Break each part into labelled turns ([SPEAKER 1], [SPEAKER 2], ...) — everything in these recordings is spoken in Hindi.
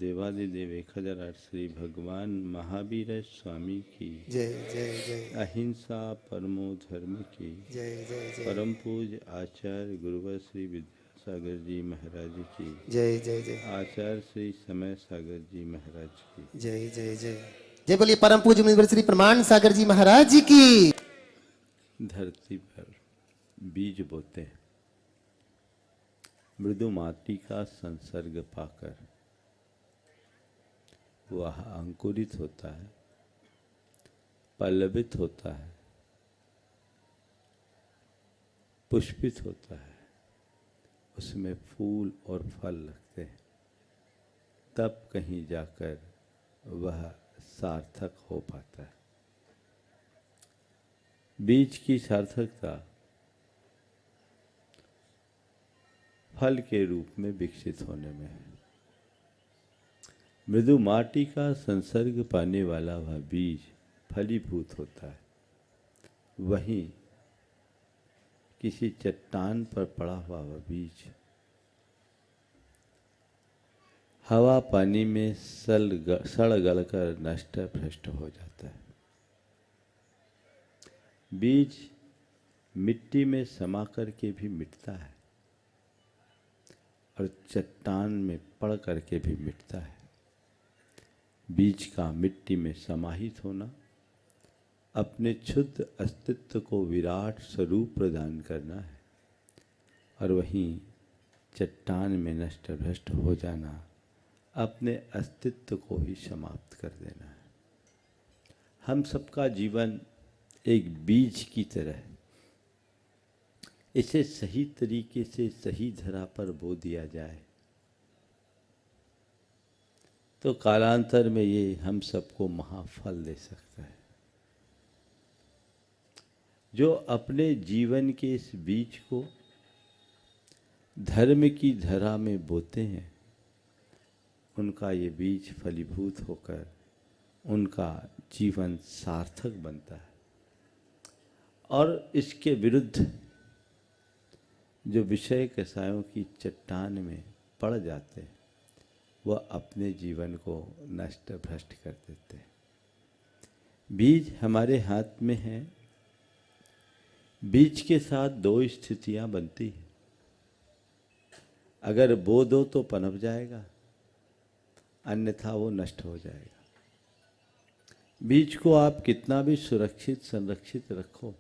[SPEAKER 1] देवादिदेव 1008 श्री भगवान महावीर स्वामी की
[SPEAKER 2] जय जय जय
[SPEAKER 1] अहिंसा परमो धर्म की
[SPEAKER 2] जय जय जय
[SPEAKER 1] परम पूज्य आचार्य गुरुवर श्री विद्यासागर जी महाराज की
[SPEAKER 2] जय जय जय
[SPEAKER 1] आचार्य श्री समय सागर जी महाराज की
[SPEAKER 2] जय जय जय जय बोलिए परम पूज्य मुनिवर श्री प्रमाण सागर जी महाराज जी की।
[SPEAKER 1] धरती पर बीज बोते हैं, मृदु माटी का संसर्ग पाकर वह अंकुरित होता है, पल्लवित होता है, पुष्पित होता है, उसमें फूल और फल लगते हैं, तब कहीं जाकर वह सार्थक हो पाता है। बीज की सार्थकता फल के रूप में विकसित होने में है। मृदु माटी का संसर्ग पाने वाला वह बीज फलीभूत होता है, वहीं किसी चट्टान पर पड़ा हुआ वह बीज हवा पानी में सड़ गलकर नष्ट भ्रष्ट हो जाता है। बीज मिट्टी में समा करके भी मिटता है और चट्टान में पड़ करके भी मिटता है। बीज का मिट्टी में समाहित होना, अपने क्षुद्र अस्तित्व को विराट स्वरूप प्रदान करना है, और वहीं चट्टान में नष्ट भ्रष्ट हो जाना, अपने अस्तित्व को ही समाप्त कर देना है। हम सबका जीवन एक बीज की तरह है। इसे सही तरीके से सही धरा पर बो दिया जाए तो कालांतर में ये हम सबको महाफल दे सकता है। जो अपने जीवन के इस बीज को धर्म की धरा में बोते हैं, उनका ये बीज फलीभूत होकर उनका जीवन सार्थक बनता है। और इसके विरुद्ध जो विषय कसायों की चट्टान में पड़ जाते हैं, वह अपने जीवन को नष्ट भ्रष्ट कर देते हैं। बीज हमारे हाथ में है। बीज के साथ दो स्थितियां बनती हैं। अगर बो दो तो पनप जाएगा, अन्यथा वो नष्ट हो जाएगा। बीज को आप कितना भी सुरक्षित संरक्षित रखो,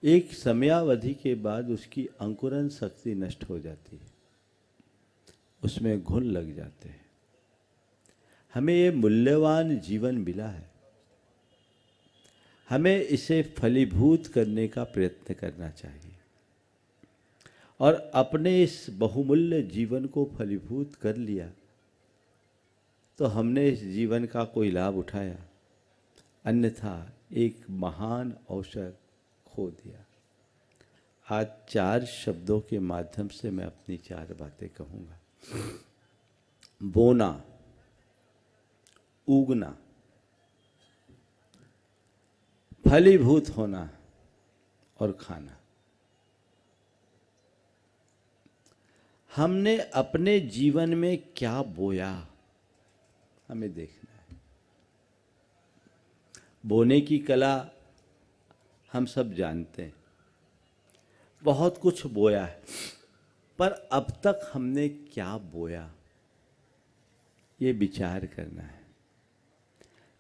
[SPEAKER 1] एक समयावधि के बाद उसकी अंकुरण शक्ति नष्ट हो जाती है, उसमें घुन लग जाते हैं। हमें ये मूल्यवान जीवन मिला है, हमें इसे फलीभूत करने का प्रयत्न करना चाहिए। और अपने इस बहुमूल्य जीवन को फलीभूत कर लिया तो हमने इस जीवन का कोई लाभ उठाया, अन्यथा एक महान अवसर खो दिया। आज 4 शब्दों के माध्यम से मैं अपनी 4 बातें कहूँगा। बोना, उगना, फलीभूत होना और खाना। हमने अपने जीवन में क्या बोया, हमें देखना है। बोने की कला हम सब जानते हैं, बहुत कुछ बोया है, पर अब तक हमने क्या बोया, ये विचार करना है।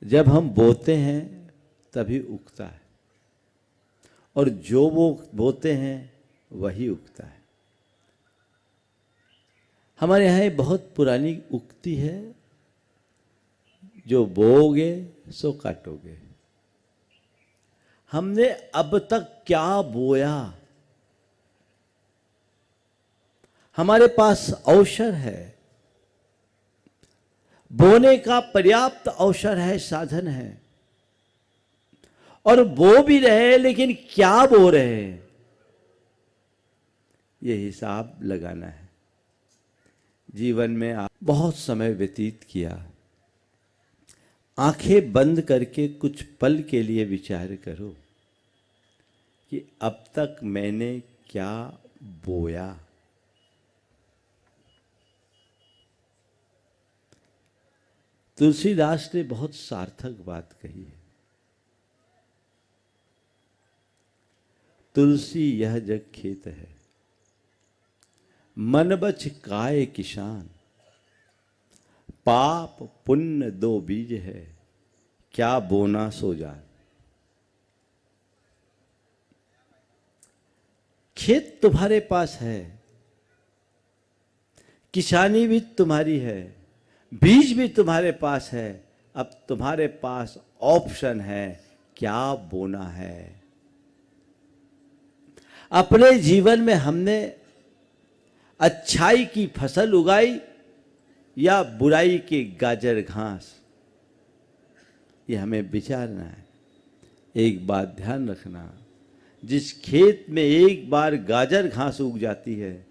[SPEAKER 1] जब हम बोते हैं तभी उगता है, और जो वो बोते हैं वही उगता है। हमारे यहाँ एक बहुत पुरानी उक्ति है, जो बोओगे सो काटोगे। हमने अब तक क्या बोया, हमारे पास अवसर है, बोने का पर्याप्त अवसर है, साधन है, और बो भी रहे, लेकिन क्या बो रहे हैं, ये हिसाब लगाना है। जीवन में आप बहुत समय व्यतीत किया, आंखें बंद करके कुछ पल के लिए विचार करो कि अब तक मैंने क्या बोया। तुलसीदास ने बहुत सार्थक बात कही है। तुलसी यह जग खेत है, मन बच काय किसान, पाप पुण्य दो बीज है, क्या बोना सो जाए। खेत तुम्हारे पास है, किसानी भी तुम्हारी है, बीज भी तुम्हारे पास है, अब तुम्हारे पास ऑप्शन है क्या बोना है। अपने जीवन में हमने अच्छाई की फसल उगाई या बुराई की गाजर घास, ये हमें विचारना है। एक बात ध्यान रखना, जिस खेत में एक बार गाजर घास उग जाती है,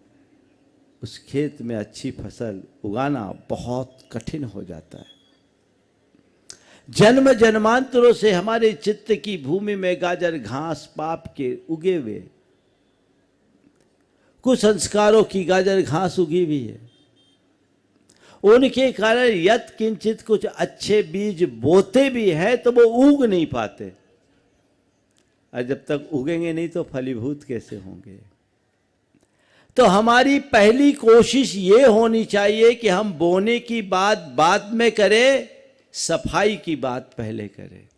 [SPEAKER 1] उस खेत में अच्छी फसल उगाना बहुत कठिन हो जाता है। जन्म जन्मांतरों से हमारे चित्त की भूमि में गाजर घास पाप के उगे हुए, कुसंस्कारों की गाजर घास उगी हुई है। उनके कारण यत किंचित कुछ अच्छे बीज बोते भी हैं तो वो उग नहीं पाते, और जब तक उगेंगे नहीं तो फलीभूत कैसे होंगे। तो हमारी पहली कोशिश ये होनी चाहिए कि हम बोने की बात बाद में करें, सफाई की बात पहले करें।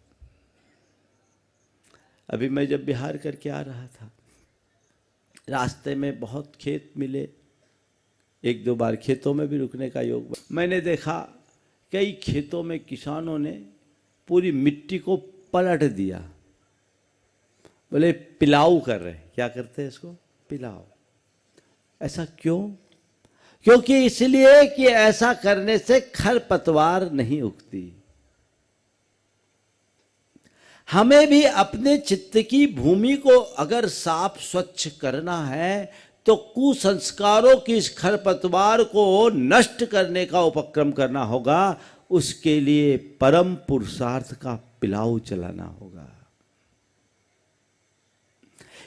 [SPEAKER 1] अभी मैं जब बिहार करके आ रहा था, रास्ते में बहुत खेत मिले, एक दो बार खेतों में भी रुकने का योग। मैंने देखा कई खेतों में किसानों ने पूरी मिट्टी को पलट दिया, बोले पिलाऊ कर रहे। क्या करते हैं इसको? पिलाऊ। ऐसा क्यों? क्योंकि इसलिए कि ऐसा करने से खरपतवार नहीं उगती। हमें भी अपने चित्त की भूमि को अगर साफ स्वच्छ करना है तो कुसंस्कारों की इस खरपतवार को नष्ट करने का उपक्रम करना होगा। उसके लिए परम पुरुषार्थ का पिलाऊ चलाना होगा।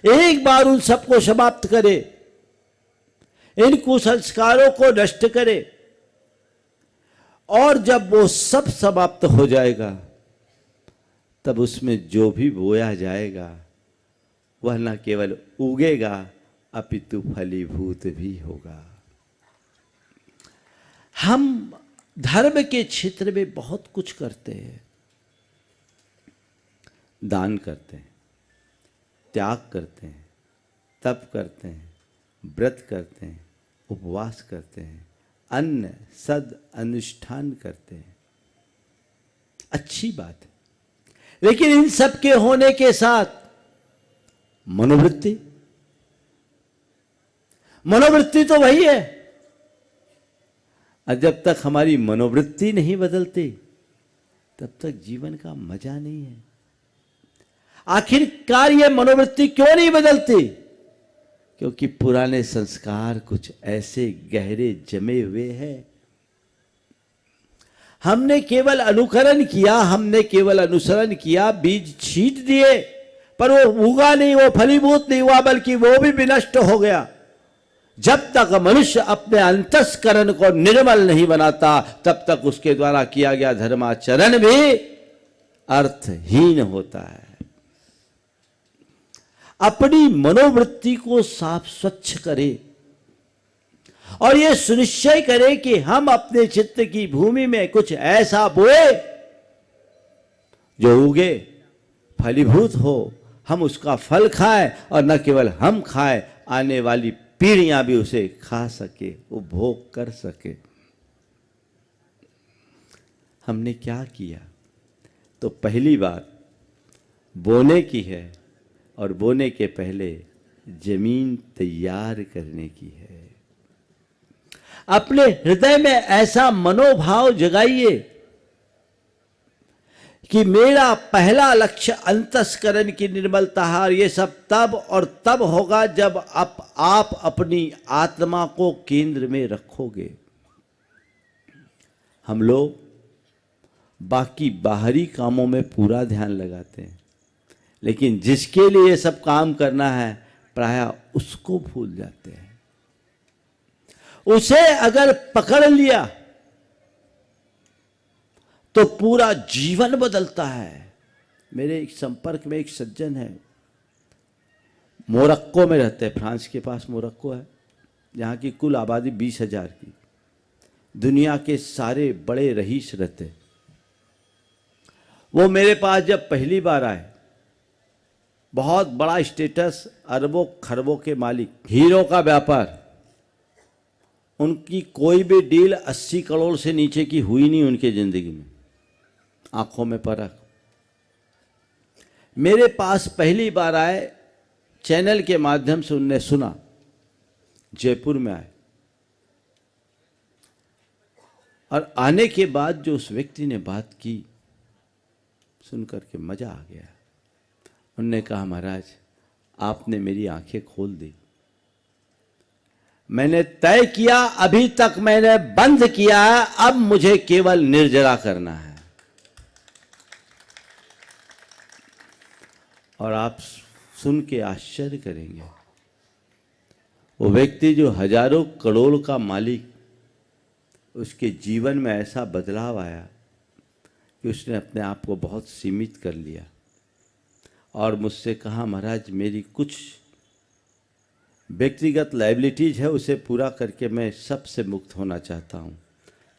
[SPEAKER 1] एक बार उन सबको समाप्त करे, इन कुसंस्कारों को नष्ट करे, और जब वो सब समाप्त हो जाएगा तब उसमें जो भी बोया जाएगा वह न केवल उगेगा अपितु फलीभूत भी होगा। हम धर्म के क्षेत्र में बहुत कुछ करते हैं। दान करते हैं, त्याग करते हैं, तप करते हैं, व्रत करते हैं, उपवास करते हैं, अन्न सद अनुष्ठान करते हैं। अच्छी बात है, लेकिन इन सब के होने के साथ मनोवृत्ति तो वही है। और जब तक हमारी मनोवृत्ति नहीं बदलती तब तक जीवन का मजा नहीं है। आखिरकार ये मनोवृत्ति क्यों नहीं बदलती? क्योंकि पुराने संस्कार कुछ ऐसे गहरे जमे हुए हैं। हमने केवल अनुकरण किया, हमने केवल अनुसरण किया, बीज छींट दिए, पर वो उगा नहीं, वो फलीभूत नहीं हुआ, बल्कि वो भी विनष्ट हो गया। जब तक मनुष्य अपने अंतस्करण को निर्मल नहीं बनाता तब तक उसके द्वारा किया गया धर्माचरण भी अर्थहीन होता है। अपनी मनोवृत्ति को साफ स्वच्छ करें और यह सुनिश्चय करें कि हम अपने चित्त की भूमि में कुछ ऐसा बोए जो उगे, फलीभूत हो, हम उसका फल खाएं, और न केवल हम खाएं, आने वाली पीढ़ियां भी उसे खा सके, उपभोग कर सके। हमने क्या किया? तो पहली बात बोने की है, और बोने के पहले जमीन तैयार करने की है। अपने हृदय में ऐसा मनोभाव जगाइए कि मेरा पहला लक्ष्य अंतस्करण की निर्मलता है, और ये सब तब और तब होगा जब आप अपनी आत्मा को केंद्र में रखोगे। हम लोग बाकी बाहरी कामों में पूरा ध्यान लगाते हैं, लेकिन जिसके लिए ये सब काम करना है प्रायः उसको भूल जाते हैं। उसे अगर पकड़ लिया तो पूरा जीवन बदलता है। मेरे एक संपर्क में एक सज्जन है, मोरक्को में रहते हैं, फ्रांस के पास मोरक्को है, जहाँ की कुल आबादी 20,000 की, दुनिया के सारे बड़े रईस रहते। वो मेरे पास जब पहली बार आए, बहुत बड़ा स्टेटस, अरबों खरबों के मालिक, हीरो का व्यापार, उनकी कोई भी डील 80 करोड़ से नीचे की हुई नहीं उनके जिंदगी में, आंखों में परख। मेरे पास पहली बार आए, चैनल के माध्यम से उनने सुना, जयपुर में आए, और आने के बाद जो उस व्यक्ति ने बात की, सुनकर के मजा आ गया। उनने कहा, महाराज आपने मेरी आंखें खोल दी। मैंने तय किया, अभी तक मैंने बंद किया है, अब मुझे केवल निर्जरा करना है। और आप सुन के आश्चर्य करेंगे, वो व्यक्ति जो हजारों करोड़ का मालिक, उसके जीवन में ऐसा बदलाव आया कि उसने अपने आप को बहुत सीमित कर लिया और मुझसे कहा, महाराज मेरी कुछ व्यक्तिगत लायबिलिटीज है, उसे पूरा करके मैं सबसे मुक्त होना चाहता हूँ।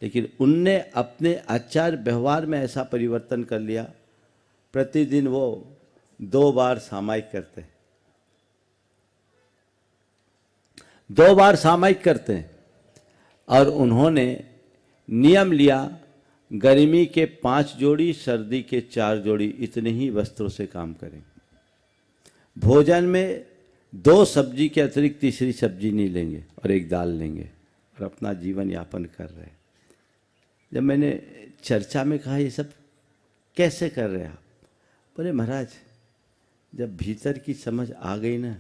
[SPEAKER 1] लेकिन उनने अपने आचार व्यवहार में ऐसा परिवर्तन कर लिया, प्रतिदिन वो 2 बार सामायिक करते, 2 बार सामायिक करते हैं। और उन्होंने नियम लिया, गर्मी के 5 जोड़ी, सर्दी के 4 जोड़ी, इतने ही वस्त्रों से काम करें। भोजन में 2 सब्जी के अतिरिक्त तीसरी सब्जी नहीं लेंगे और 1 दाल लेंगे, और अपना जीवन यापन कर रहे हैं। जब मैंने चर्चा में कहा, ये सब कैसे कर रहे हैं आप? बोले, महाराज जब भीतर की समझ आ गई ना,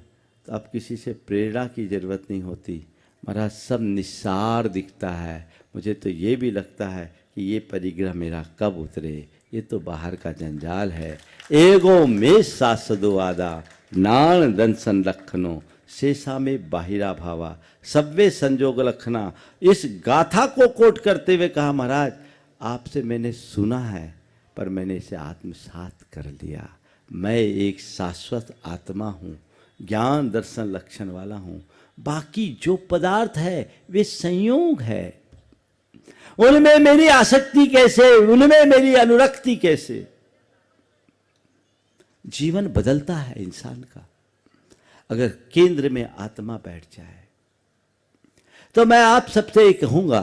[SPEAKER 1] तो अब किसी से प्रेरणा की जरूरत नहीं होती। महाराज सब निस्सार दिखता है। मुझे तो ये भी लगता है कि ये परिग्रह मेरा कब उतरे, ये तो बाहर का जंजाल है। एगो में सासदो आदा, नान दंसन लखनो, शेषा में बाहिरा भावा, सब्वे संजोग लखना। इस गाथा को कोट करते हुए कहा, महाराज आपसे मैंने सुना है, पर मैंने इसे आत्मसात कर लिया। मैं एक शाश्वत आत्मा हूँ, ज्ञान दर्शन लक्षण वाला हूँ। बाकी जो पदार्थ है वे संयोग है, उनमें मेरी आसक्ति कैसे, उनमें मेरी अनुरक्ति कैसे। जीवन बदलता है इंसान का अगर केंद्र में आत्मा बैठ जाए। तो मैं आप सबसे ये कहूंगा,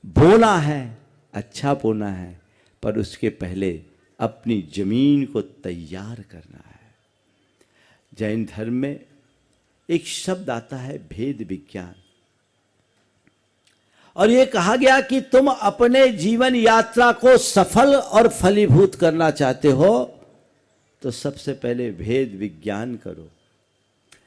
[SPEAKER 1] बोना है, अच्छा बोना है, पर उसके पहले अपनी जमीन को तैयार करना है। जैन धर्म में एक शब्द आता है भेद विज्ञान, और ये कहा गया कि तुम अपने जीवन यात्रा को सफल और फलीभूत करना चाहते हो तो सबसे पहले भेद विज्ञान करो।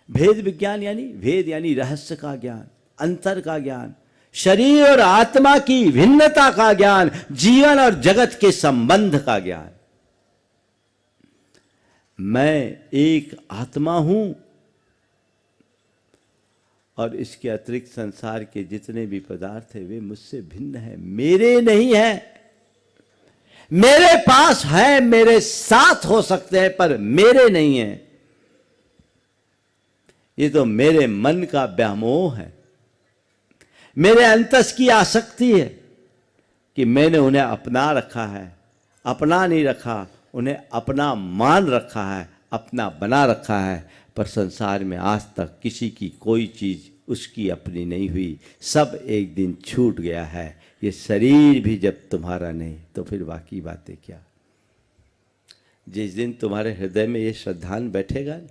[SPEAKER 1] भेद विज्ञान यानी भेद यानी रहस्य का ज्ञान, अंतर का ज्ञान, शरीर और आत्मा की भिन्नता का ज्ञान, जीवन और जगत के संबंध का ज्ञान। मैं एक आत्मा हूं और इसके अतिरिक्त संसार के जितने भी पदार्थ है वे मुझसे भिन्न है, मेरे नहीं है। मेरे पास है, मेरे साथ हो सकते हैं, पर मेरे नहीं है। ये तो मेरे मन का व्यामोह है, मेरे अंतस की आसक्ति है कि मैंने उन्हें अपना रखा है। अपना नहीं रखा, उन्हें अपना मान रखा है, अपना बना रखा है। पर संसार में आज तक किसी की कोई चीज उसकी अपनी नहीं हुई, सब एक दिन छूट गया है। ये शरीर भी जब तुम्हारा नहीं तो फिर बाकी बातें क्या। जिस दिन तुम्हारे हृदय में ये श्रद्धान बैठेगा ना,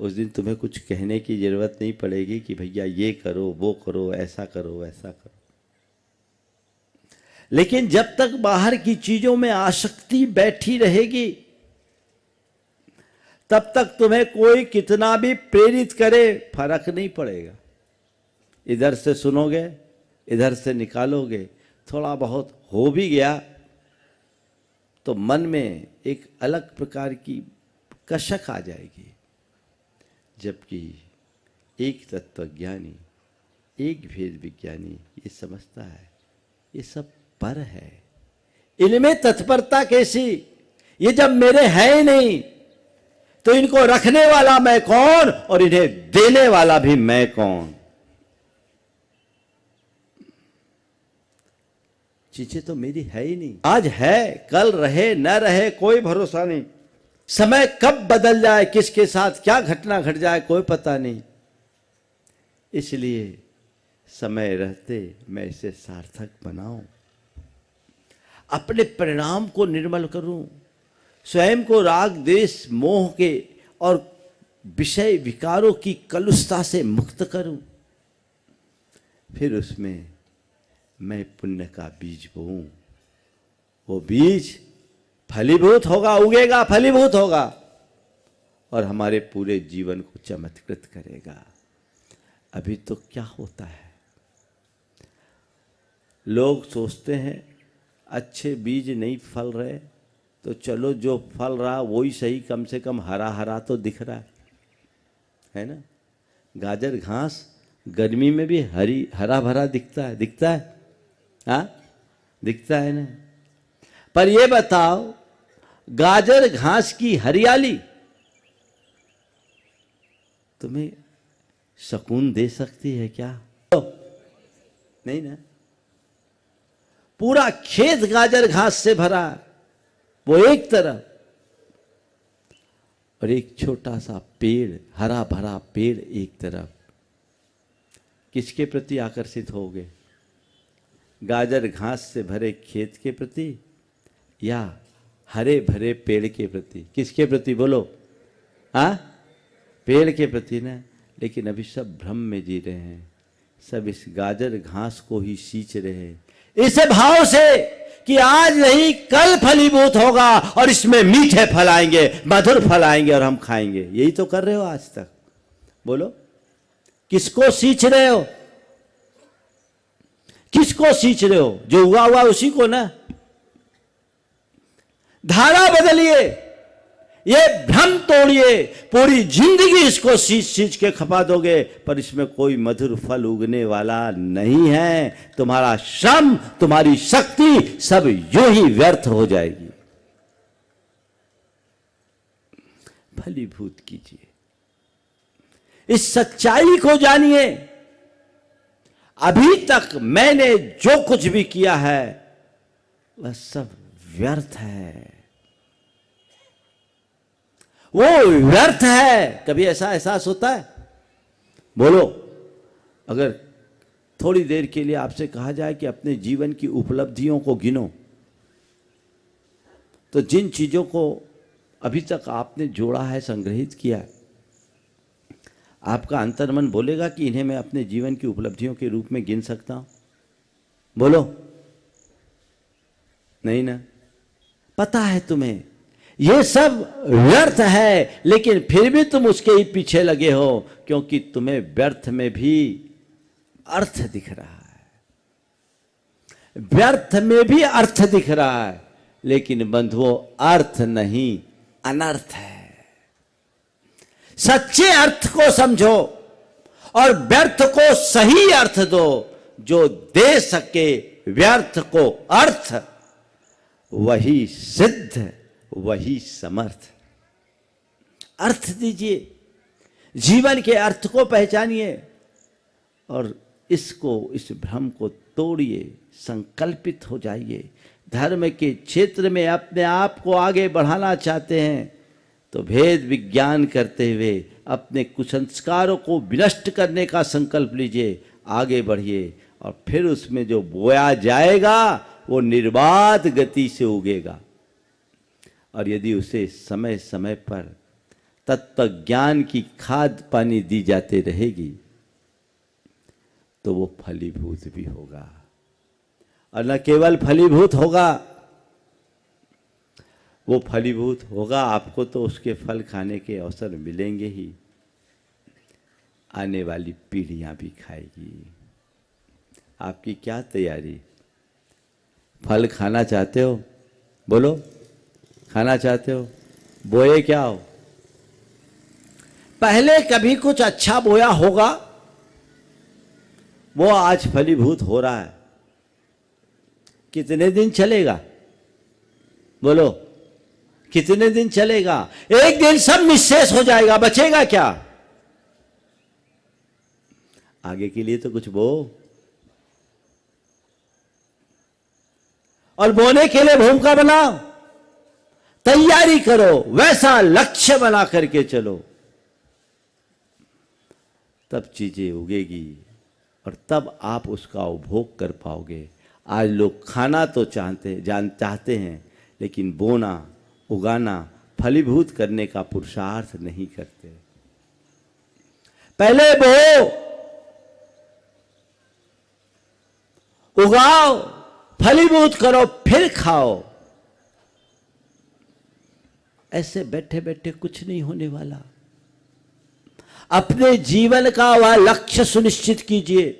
[SPEAKER 1] उस दिन तुम्हें कुछ कहने की जरूरत नहीं पड़ेगी कि भैया ये करो, वो करो, ऐसा करो, वैसा करो। लेकिन जब तक बाहर की चीजों में आसक्ति बैठी रहेगी, तब तक तुम्हें कोई कितना भी प्रेरित करे फर्क नहीं पड़ेगा। इधर से सुनोगे, इधर से निकालोगे, थोड़ा बहुत हो भी गया तो मन में एक अलग प्रकार की कसक आ जाएगी। जबकि एक तत्वज्ञानी, एक भेद विज्ञानी ये समझता है ये सब पर है, इनमें तत्परता कैसी? ये जब मेरे है ही नहीं तो इनको रखने वाला मैं कौन और इन्हें देने वाला भी मैं कौन? चीजें तो मेरी है ही नहीं। आज है, कल रहे न रहे कोई भरोसा नहीं। समय कब बदल जाए, किसके साथ क्या घटना घट जाए, कोई पता नहीं। इसलिए समय रहते मैं इसे सार्थक बनाऊं, अपने परिणाम को निर्मल करूं, स्वयं को राग द्वेष मोह के और विषय विकारों की कलुषता से मुक्त करूं, फिर उसमें मैं पुण्य का बीज बोऊं। वो बीज फलीभूत होगा, उगेगा, फलीभूत होगा और हमारे पूरे जीवन को चमत्कृत करेगा। अभी तो क्या होता है, लोग सोचते हैं अच्छे बीज नहीं फल रहे तो चलो जो फल रहा वही सही, कम से कम हरा हरा तो दिख रहा है ना। गाजर घास गर्मी में भी हरा भरा दिखता है, हाँ दिखता है ना। पर ये बताओ, गाजर घास की हरियाली तुम्हें सुकून दे सकती है क्या? नहीं ना। पूरा खेत गाजर घास से भरा, वो एक तरफ, और एक छोटा सा पेड़, हरा भरा पेड़ एक तरफ। किसके प्रति आकर्षित होगे? गाजर घास से भरे खेत के प्रति या हरे भरे पेड़ के प्रति? किसके प्रति बोलो? हाँ, पेड़ के प्रति ना। लेकिन अभी सब भ्रम में जी रहे हैं, सब इस गाजर घास को ही सींच रहे हैं, इस भाव से कि आज नहीं कल फलीभूत होगा और इसमें मीठे फल आएंगे, मधुर फल आएंगे और हम खाएंगे। यही तो कर रहे हो आज तक। बोलो, किसको सींच रहे हो? किसको सींच रहे हो? जो हुआ हुआ उसी को ना। धारा बदलिए, ये भ्रम तोड़िए। पूरी जिंदगी इसको सींच सींच के खपा दोगे पर इसमें कोई मधुर फल उगने वाला नहीं है। तुम्हारा श्रम, तुम्हारी शक्ति सब यूं ही व्यर्थ हो जाएगी। फलीभूत कीजिए, इस सच्चाई को जानिए। अभी तक मैंने जो कुछ भी किया है वह सब व्यर्थ है, वो व्यर्थ है। कभी ऐसा एहसास होता है? बोलो, अगर थोड़ी देर के लिए आपसे कहा जाए कि अपने जीवन की उपलब्धियों को गिनो, तो जिन चीजों को अभी तक आपने जोड़ा है, संग्रहित किया है, आपका अंतर्मन बोलेगा कि इन्हें मैं अपने जीवन की उपलब्धियों के रूप में गिन सकता हूं? बोलो, नहीं ना। पता है तुम्हें ये सब व्यर्थ है, लेकिन फिर भी तुम उसके ही पीछे लगे हो, क्योंकि तुम्हें व्यर्थ में भी अर्थ दिख रहा है। व्यर्थ में भी अर्थ दिख रहा है, लेकिन बंधुओं अर्थ नहीं, अनर्थ है। सच्चे अर्थ को समझो और व्यर्थ को सही अर्थ दो। जो दे सके व्यर्थ को अर्थ, वही सिद्ध, वही समर्थ। अर्थ दीजिए, जीवन के अर्थ को पहचानिए और इसको, इस भ्रम को तोड़िए, संकल्पित हो जाइए। धर्म के क्षेत्र में अपने आप को आगे बढ़ाना चाहते हैं तो भेद विज्ञान करते हुए अपने कुसंस्कारों को विनष्ट करने का संकल्प लीजिए, आगे बढ़िए और फिर उसमें जो बोया जाएगा वो निर्बाध गति से उगेगा। और यदि उसे समय समय पर तत्व ज्ञान की खाद पानी दी जाती रहेगी तो वो फलीभूत भी होगा। और न केवल फलीभूत होगा, वो फलीभूत होगा, आपको तो उसके फल खाने के अवसर मिलेंगे ही, आने वाली पीढ़ियां भी खाएगी। आपकी क्या तैयारी? फल खाना चाहते हो? बोलो, खाना चाहते हो? बोए क्या हो? पहले कभी कुछ अच्छा बोया होगा, वो आज फलीभूत हो रहा है। कितने दिन चलेगा? बोलो कितने दिन चलेगा? एक दिन सब निःशेष हो जाएगा, बचेगा क्या? आगे के लिए तो कुछ बो, और बोने के लिए भूमिका बनाओ, तैयारी करो, वैसा लक्ष्य बना करके चलो, तब चीजें उगेगी और तब आप उसका उपभोग कर पाओगे। आज लोग खाना तो चाहते हैं, लेकिन बोना, उगाना, फलीभूत करने का पुरुषार्थ नहीं करते। पहले बो, उगाओ, फलीभूत करो, फिर खाओ। ऐसे बैठे बैठे कुछ नहीं होने वाला। अपने जीवन का वह लक्ष्य सुनिश्चित कीजिए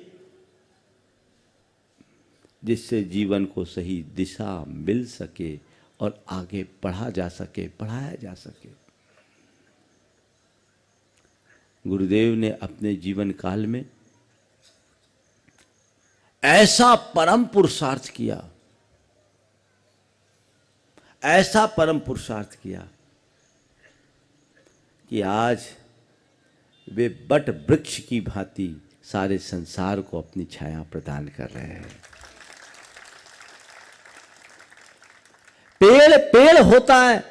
[SPEAKER 1] जिससे जीवन को सही दिशा मिल सके और आगे बढ़ा जा सके, बढ़ाया जा सके। गुरुदेव ने अपने जीवन काल में ऐसा परम पुरुषार्थ किया, ऐसा परम पुरुषार्थ किया कि आज वे बट वृक्ष की भांति सारे संसार को अपनी छाया प्रदान कर रहे हैं। पेड़ पेड़ होता है,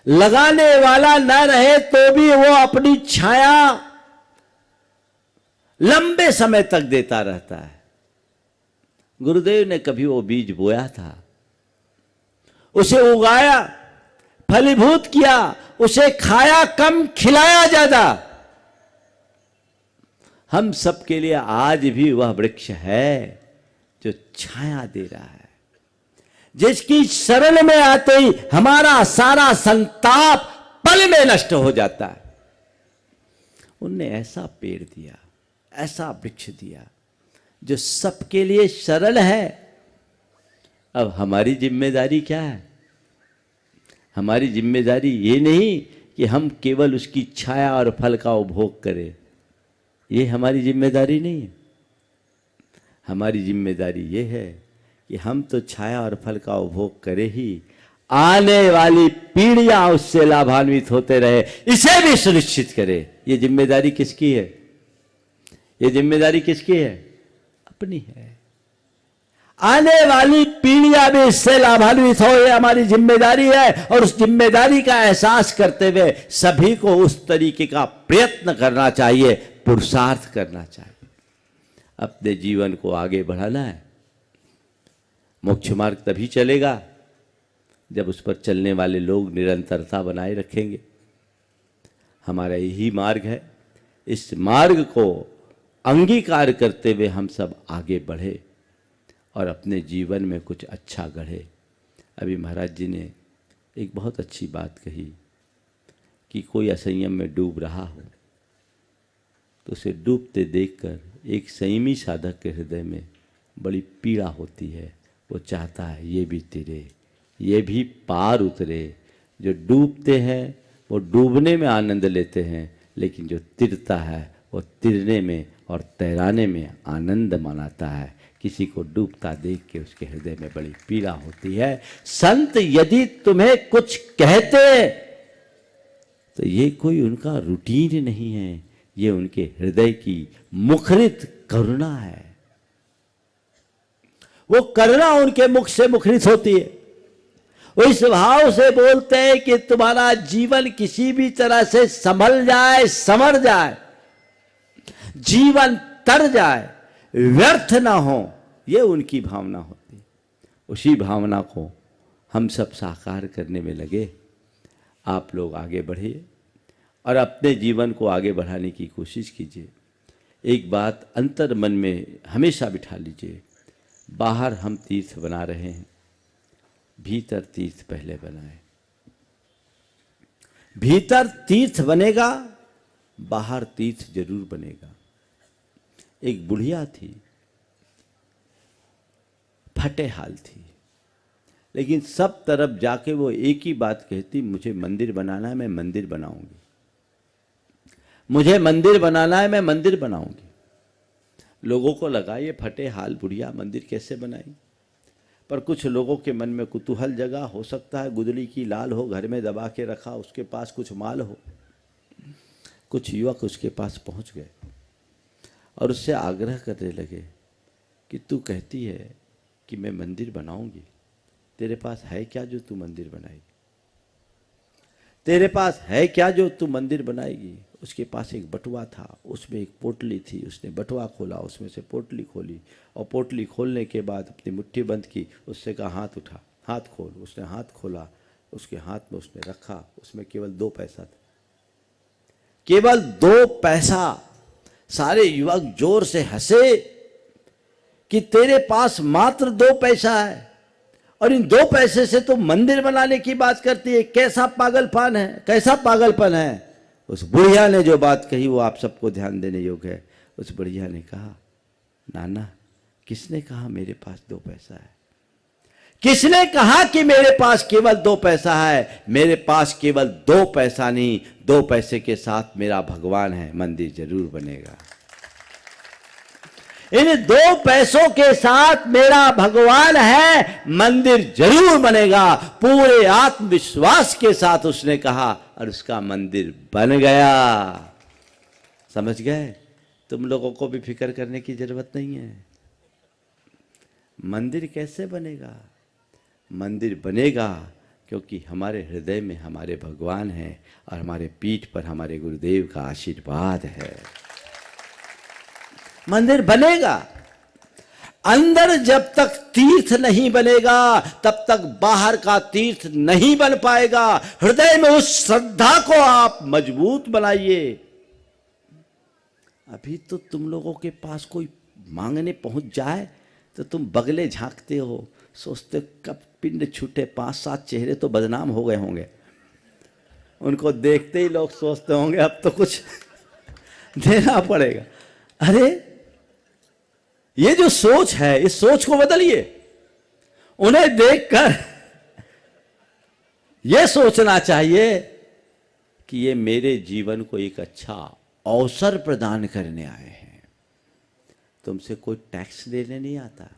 [SPEAKER 1] लगाने वाला न रहे तो भी वो अपनी छाया लंबे समय तक देता रहता है। गुरुदेव ने कभी वो बीज बोया था, उसे उगाया, फलीभूत किया, उसे खाया कम, खिलाया ज्यादा। हम सबके लिए आज भी वह वृक्ष है जो छाया दे रहा है, जिसकी शरण में आते ही हमारा सारा संताप पल में नष्ट हो जाता है। उनने ऐसा पेड़ दिया, ऐसा वृक्ष दिया जो सबके लिए सरल है। अब हमारी जिम्मेदारी क्या है? हमारी जिम्मेदारी ये नहीं कि हम केवल उसकी छाया और फल का उपभोग करें, ये हमारी जिम्मेदारी नहीं है। हमारी जिम्मेदारी ये है कि हम तो छाया और फल का उपभोग करें ही, आने वाली पीढ़ियां उससे लाभान्वित होते रहे, इसे भी सुनिश्चित करें। ये जिम्मेदारी किसकी है? ये जिम्मेदारी किसकी है? अपनी है। आने वाली पीढ़ियां भी इससे लाभान्वित हो, ये हमारी जिम्मेदारी है। और उस जिम्मेदारी का एहसास करते हुए सभी को उस तरीके का प्रयत्न करना चाहिए, पुरुषार्थ करना चाहिए। अपने जीवन को आगे बढ़ाना है। मोक्ष मार्ग तभी चलेगा जब उस पर चलने वाले लोग निरंतरता बनाए रखेंगे। हमारा यही मार्ग है। इस मार्ग को अंगीकार करते हुए हम सब आगे बढ़े और अपने जीवन में कुछ अच्छा गढ़े। अभी महाराज जी ने एक बहुत अच्छी बात कही कि कोई असंयम में डूब रहा हो तो उसे डूबते देखकर एक संयमी साधक के हृदय में बड़ी पीड़ा होती है। वो चाहता है ये भी तिरे, ये भी पार उतरे। जो डूबते हैं वो डूबने में आनंद लेते हैं, लेकिन जो तिरता है वो तिरने में और तैराने में आनंद मनाता है। किसी को डूबता देख के उसके हृदय में बड़ी पीड़ा होती है। संत यदि तुम्हें कुछ कहते तो ये कोई उनका रूटीन नहीं है, ये उनके हृदय की मुखरित करुणा है। वो करुणा उनके मुख से मुखरित होती है। वो इस भाव से बोलते हैं कि तुम्हारा जीवन किसी भी तरह से संभल जाए, संवर जाए, जीवन तर जाए, व्यर्थ ना हो, ये उनकी भावना होती है। उसी भावना को हम सब साकार करने में लगे। आप लोग आगे बढ़िए और अपने जीवन को आगे बढ़ाने की कोशिश कीजिए। एक बात अंतर मन में हमेशा बिठा लीजिए, बाहर हम तीर्थ बना रहे हैं, भीतर तीर्थ पहले बनाए। भीतर तीर्थ बनेगा, बाहर तीर्थ जरूर बनेगा। एक बुढ़िया थी, फटे हाल थी, लेकिन सब तरफ जाके वो एक ही बात कहती, मुझे मंदिर बनाना है, मैं मंदिर बनाऊंगी। मुझे मंदिर बनाना है, मैं मंदिर बनाऊंगी। लोगों को लगा ये फटे हाल बुढ़िया मंदिर कैसे बनाई, पर कुछ लोगों के मन में कुतूहल जगा, हो सकता है गुदड़ी की लाल हो, घर में दबा के रखा, उसके पास कुछ माल हो। कुछ युवक उसके पास पहुंच गए और उससे आग्रह करने लगे कि तू कहती है कि मैं मंदिर बनाऊंगी, तेरे पास है क्या जो तू मंदिर बनाएगी? तेरे पास है क्या जो तू मंदिर बनाएगी? उसके पास एक बटुआ था, उसमें एक पोटली थी। उसने बटुआ खोला, उसमें से पोटली खोली और पोटली खोलने के बाद अपनी मुट्ठी बंद की। उससे कहा हाथ उठा, हाथ खोल। उसने हाथ खोला, उसके हाथ में उसने रखा, उसमें केवल 2 पैसा था, केवल 2 पैसा। सारे युवक जोर से हंसे कि तेरे पास मात्र 2 पैसा है और इन 2 पैसे से तो मंदिर बनाने की बात करती है, कैसा पागलपन है, कैसा पागलपन है। उस बुढ़िया ने जो बात कही वो आप सबको ध्यान देने योग्य है। उस बुढ़िया ने कहा, नाना किसने कहा मेरे पास 2 पैसा है? किसने कहा कि मेरे पास केवल 2 पैसा है? मेरे पास केवल 2 पैसा नहीं, 2 पैसे के साथ मेरा भगवान है, मंदिर जरूर बनेगा। इन 2 पैसों के साथ मेरा भगवान है, मंदिर जरूर बनेगा। पूरे आत्मविश्वास के साथ उसने कहा और उसका मंदिर बन गया। समझ गए? तुम लोगों को भी फिक्र करने की जरूरत नहीं है। मंदिर कैसे बनेगा? मंदिर बनेगा क्योंकि हमारे हृदय में हमारे भगवान हैं और हमारे पीठ पर हमारे गुरुदेव का आशीर्वाद है। मंदिर बनेगा। अंदर जब तक तीर्थ नहीं बनेगा तब तक बाहर का तीर्थ नहीं बन पाएगा। हृदय में उस श्रद्धा को आप मजबूत बनाइए। अभी तो तुम लोगों के पास कोई मांगने पहुंच जाए तो तुम बगले झांकते हो, सोचते कब पिंड छूटे। 5-7 चेहरे तो बदनाम हो गए होंगे, उनको देखते ही लोग सोचते होंगे अब तो कुछ देना पड़ेगा। अरे ये जो सोच है, इस सोच को बदलिए। उन्हें देखकर यह सोचना चाहिए कि ये मेरे जीवन को एक अच्छा अवसर प्रदान करने आए हैं। तुमसे कोई टैक्स लेने नहीं आता।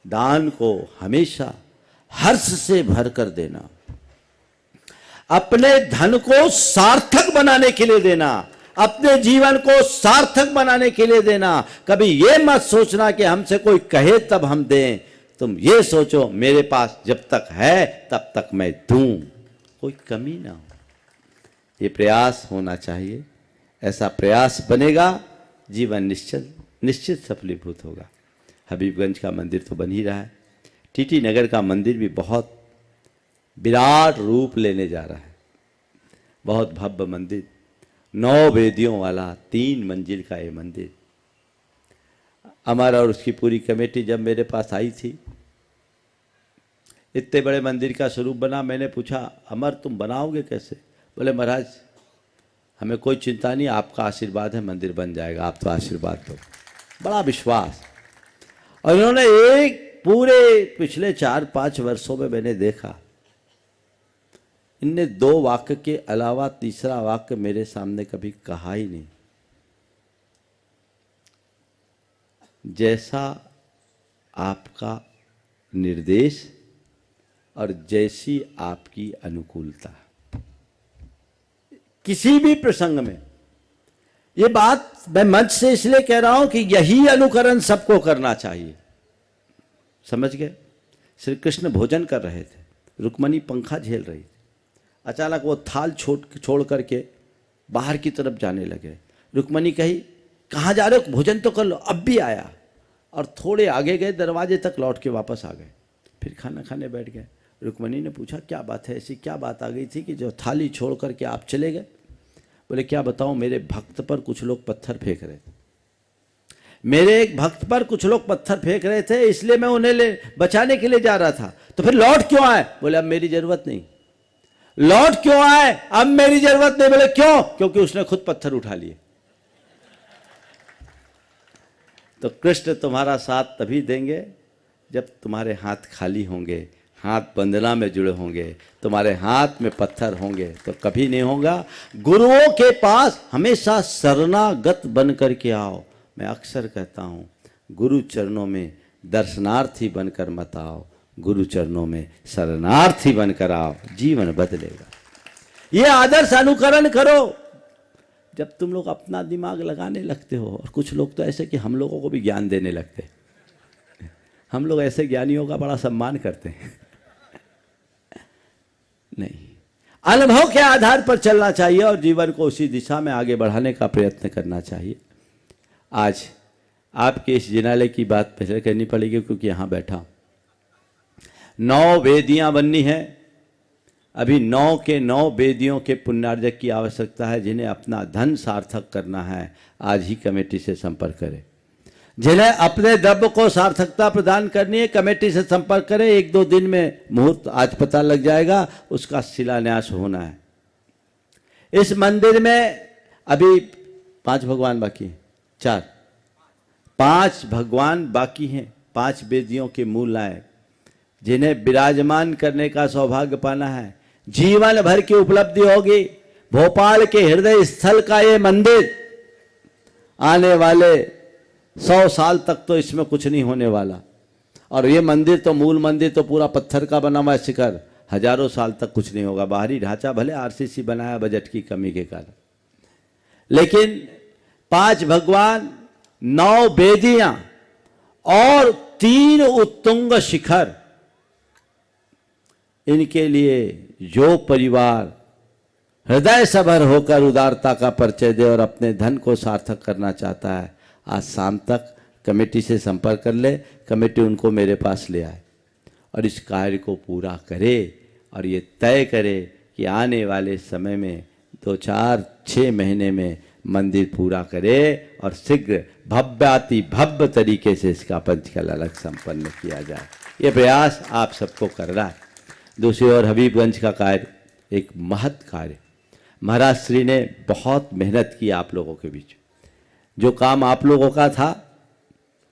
[SPEAKER 1] दान को हमेशा हर्ष से भर कर देना, अपने धन को सार्थक बनाने के लिए देना, अपने जीवन को सार्थक बनाने के लिए देना। कभी ये मत सोचना कि हमसे कोई कहे तब हम दें। तुम ये सोचो मेरे पास जब तक है तब तक मैं दूं, कोई कमी ना हो। ये प्रयास होना चाहिए। ऐसा प्रयास बनेगा, जीवन निश्चित सफलीभूत होगा। हबीबगंज का मंदिर तो बन ही रहा है। टीटी नगर का मंदिर भी बहुत विराट रूप लेने जा रहा है। बहुत भव्य मंदिर, 9 वेदियों वाला 3 मंजिल का ये मंदिर। अमर और उसकी पूरी कमेटी जब मेरे पास आई थी, इतने बड़े मंदिर का स्वरूप बना। मैंने पूछा, अमर तुम बनाओगे कैसे? बोले महाराज हमें कोई चिंता नहीं, आपका आशीर्वाद है, मंदिर बन जाएगा, आप तो आशीर्वाद दो। बड़ा विश्वास। और इन्होंने एक पूरे पिछले 4-5 वर्षों में मैंने देखा, इनने 2 वाक्य के अलावा तीसरा वाक्य मेरे सामने कभी कहा ही नहीं। जैसा आपका निर्देश और जैसी आपकी अनुकूलता, किसी भी प्रसंग में। ये बात मैं मंच से इसलिए कह रहा हूं कि यही अनुकरण सबको करना चाहिए। समझ गए? श्री कृष्ण भोजन कर रहे थे, रुक्मणी पंखा झेल रही थी। अचानक वो थाल छोड़ करके बाहर की तरफ जाने लगे। रुक्मणी कही, कहाँ जा रहे हो? भोजन तो कर लो। अब भी आया और थोड़े आगे गए, दरवाजे तक लौट के वापस आ गए। फिर खाना खाने बैठ गए। रुक्मणी ने पूछा, क्या बात है, ऐसी क्या बात आ गई थी कि जो थाली छोड़ करके आप चले गए? बोले, क्या बताऊं, मेरे भक्त पर कुछ लोग पत्थर फेंक रहे थे। मेरे एक भक्त पर कुछ लोग पत्थर फेंक रहे थे, इसलिए मैं उन्हें बचाने के लिए जा रहा था। तो फिर लौट क्यों आए? बोले, अब मेरी जरूरत नहीं। लौट क्यों आए? अब मेरी जरूरत नहीं। बोले, क्यों? क्योंकि उसने खुद पत्थर उठा लिए। तो कृष्ण तुम्हारा साथ तभी देंगे जब तुम्हारे हाथ खाली होंगे, हाथ बंधना में जुड़े होंगे, तुम्हारे हाथ में पत्थर होंगे तो कभी नहीं होगा। गुरुओं के पास हमेशा शरणागत बन करके आओ। मैं अक्सर कहता हूँ, गुरु चरणों में दर्शनार्थी बनकर मत आओ, गुरु चरणों में शरणार्थी बनकर आओ, जीवन बदलेगा। ये आदर्श अनुकरण करो। जब तुम लोग अपना दिमाग लगाने लगते हो, और कुछ लोग तो ऐसे कि हम लोगों को भी ज्ञान देने लगते हैं, हम लोग ऐसे ज्ञानियों का बड़ा सम्मान करते हैं। नहीं, अनुभव के आधार पर चलना चाहिए और जीवन को उसी दिशा में आगे बढ़ाने का प्रयत्न करना चाहिए। आज आपके इस जिनालय की बात पहले करनी पड़ेगी, क्योंकि यहाँ बैठा 9 वेदियां बननी है। अभी 9 के 9 वेदियों के पुण्यार्जक की आवश्यकता है। जिन्हें अपना धन सार्थक करना है, आज ही कमेटी से संपर्क करें। जिन्हें अपने द्रव्य को सार्थकता प्रदान करनी है, कमेटी से संपर्क करें। 1-2 दिन में मुहूर्त आज पता लग जाएगा, उसका शिलान्यास होना है। इस मंदिर में अभी 5 भगवान बाकी हैं, 5 भगवान बाकी हैं, 5 वेदियों के मूल नायक, जिन्हें विराजमान करने का सौभाग्य पाना है। जीवन भर की उपलब्धि होगी। भोपाल के हृदय स्थल का ये मंदिर आने वाले 100 साल तक तो इसमें कुछ नहीं होने वाला। और ये मंदिर तो, मूल मंदिर तो पूरा पत्थर का बना हुआ है, शिखर, हजारों साल तक कुछ नहीं होगा। बाहरी ढांचा भले आरसीसी बनाया बजट की कमी के कारण, लेकिन 5 भगवान, 9 वेदियां और 3 उत्तुंग शिखर, इनके लिए जो परिवार हृदय सभर होकर उदारता का परिचय दे और अपने धन को सार्थक करना चाहता है, आज शाम तक कमेटी से संपर्क कर ले। कमेटी उनको मेरे पास ले आए और इस कार्य को पूरा करे और ये तय करे कि आने वाले समय में 2-4-6 महीने में मंदिर पूरा करे और शीघ्र भव्याति भव्य तरीके से इसका पंचकला अलग संपन्न किया जाए। ये प्रयास आप सबको करना है। दूसरी ओर हबीबगंज का कार्य एक महत् कार्य, महाराज श्री ने बहुत मेहनत की आप लोगों के बीच। जो काम आप लोगों का था,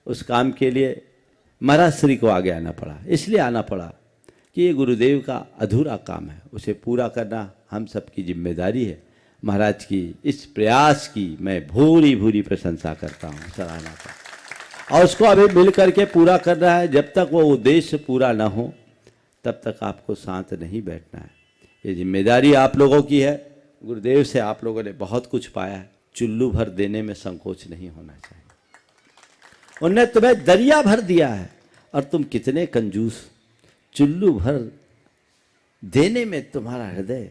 [SPEAKER 1] उस काम के लिए महाराज श्री को आगे आना पड़ा। इसलिए आना पड़ा कि ये गुरुदेव का अधूरा काम है, उसे पूरा करना हम सबकी जिम्मेदारी है। महाराज की इस प्रयास की मैं भूरी भूरी प्रशंसा करता हूँ, सराहना करता हूँ। और उसको अभी मिल करके पूरा करना है। जब तक वो उद्देश्य पूरा ना हो तब तक आपको शांत नहीं बैठना है। ये जिम्मेदारी आप लोगों की है। गुरुदेव से आप लोगों ने बहुत कुछ पाया है। चुल्लू भर देने में संकोच नहीं होना चाहिए। उनने तुम्हें दरिया भर दिया है और तुम कितने कंजूस। चुल्लू भर देने में तुम्हारा हृदय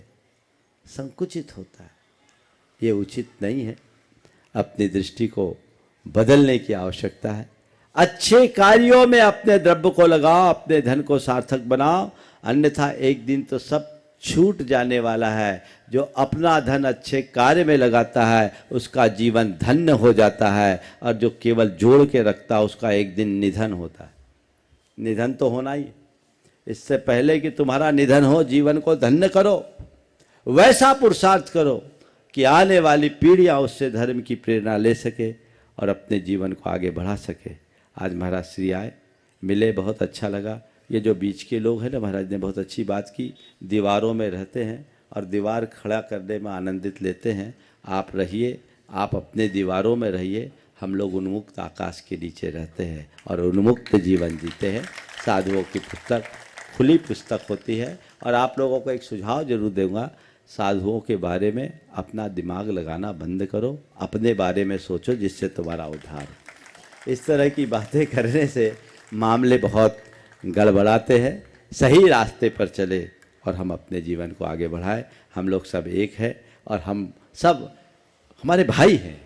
[SPEAKER 1] संकुचित होता है, ये उचित नहीं है। अपनी दृष्टि को बदलने की आवश्यकता है। अच्छे कार्यों में अपने द्रव्य को लगाओ, अपने धन को सार्थक बनाओ, अन्यथा एक दिन तो सब छूट जाने वाला है। जो अपना धन अच्छे कार्य में लगाता है उसका जीवन धन्य हो जाता है, और जो केवल जोड़ के रखता है उसका एक दिन निधन होता है। निधन तो होना ही। इससे पहले कि तुम्हारा निधन हो, जीवन को धन्य करो, वैसा पुरुषार्थ करो कि आने वाली पीढ़ियां उससे धर्म की प्रेरणा ले सके और अपने जीवन को आगे बढ़ा सके। आज महाराज श्री आए, मिले, बहुत अच्छा लगा। ये जो बीच के लोग हैं ना, महाराज ने बहुत अच्छी बात की। दीवारों में रहते हैं और दीवार खड़ा करने में आनंदित लेते हैं। आप रहिए, आप अपने दीवारों में रहिए, हम लोग उन्मुक्त आकाश के नीचे रहते हैं और उन्मुक्त जीवन जीते हैं। साधुओं की पुस्तक खुली पुस्तक होती है। और आप लोगों को एक सुझाव जरूर दूंगा, साधुओं के बारे में अपना दिमाग लगाना बंद करो, अपने बारे में सोचो, जिससे तुम्हारा उद्धार हो। इस तरह की बातें करने से मामले बहुत गड़बड़ाते हैं। सही रास्ते पर चले और हम अपने जीवन को आगे बढ़ाएं। हम लोग सब एक हैं और हम सब हमारे भाई हैं।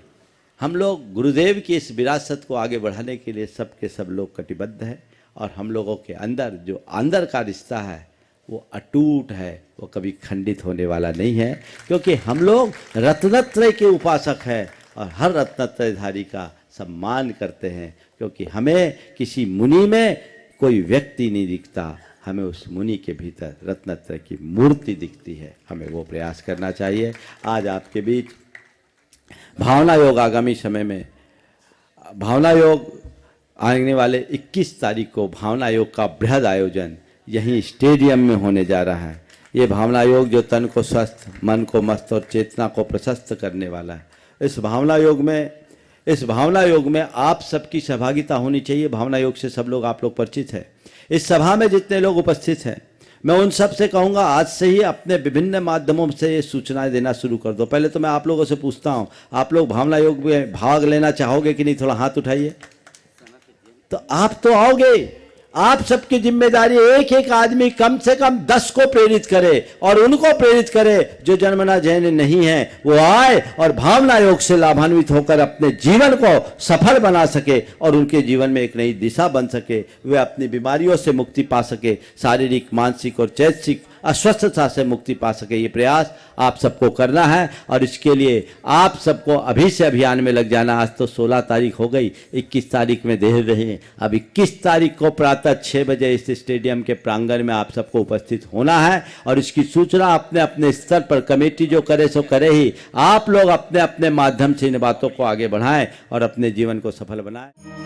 [SPEAKER 1] हम लोग गुरुदेव की इस विरासत को आगे बढ़ाने के लिए सब के सब लोग कटिबद्ध हैं। और हम लोगों के अंदर जो अंदर का रिश्ता है वो अटूट है, वो कभी खंडित होने वाला नहीं है, क्योंकि हम लोग रत्नत्रय के उपासक हैं और हर रत्नत्रयधारी का सम्मान करते हैं। क्योंकि हमें किसी मुनि में कोई व्यक्ति नहीं दिखता, हमें उस मुनि के भीतर रत्नत्रय की मूर्ति दिखती है। हमें वो प्रयास करना चाहिए। आज आपके बीच भावना योग, आगामी समय में भावना योग आने वाले 21 तारीख को भावना योग का बृहद आयोजन यहीं स्टेडियम में होने जा रहा है। ये भावना योग जो तन को स्वस्थ, मन को मस्त और चेतना को प्रशस्त करने वाला है। इस भावना योग में इस भावना योग में आप सबकी सहभागिता होनी चाहिए। भावना योग से सब लोग आप लोग परिचित हैं। इस सभा में जितने लोग उपस्थित हैं, मैं उन सब से कहूँगा आज से ही अपने विभिन्न माध्यमों से ये सूचनाएं देना शुरू कर दो। पहले तो मैं आप लोगों से पूछता हूँ, आप लोग भावना योग में भाग लेना चाहोगे कि नहीं? थोड़ा हाथ उठाइए। तो आप तो आओगे। आप सबकी जिम्मेदारी एक एक आदमी कम से कम 10 को प्रेरित करे और उनको प्रेरित करे जो जन्मना जैन नहीं है, वो आए और भावना योग से लाभान्वित होकर अपने जीवन को सफल बना सके और उनके जीवन में एक नई दिशा बन सके। वे अपनी बीमारियों से मुक्ति पा सके, शारीरिक, मानसिक और चैतसिक अस्वस्थता से मुक्ति पा सके। ये प्रयास आप सबको करना है और इसके लिए आप सबको अभी से अभियान में लग जाना। आज तो 16 तारीख हो गई, 21 तारीख में देख रहे हैं। अब 21 तारीख को प्रातः 6 बजे इस स्टेडियम के प्रांगण में आप सबको उपस्थित होना है और इसकी सूचना अपने अपने स्तर पर कमेटी जो करे सो करे ही, आप लोग अपने अपने माध्यम से इन बातों को आगे बढ़ाएं और अपने जीवन को सफल बनाएं।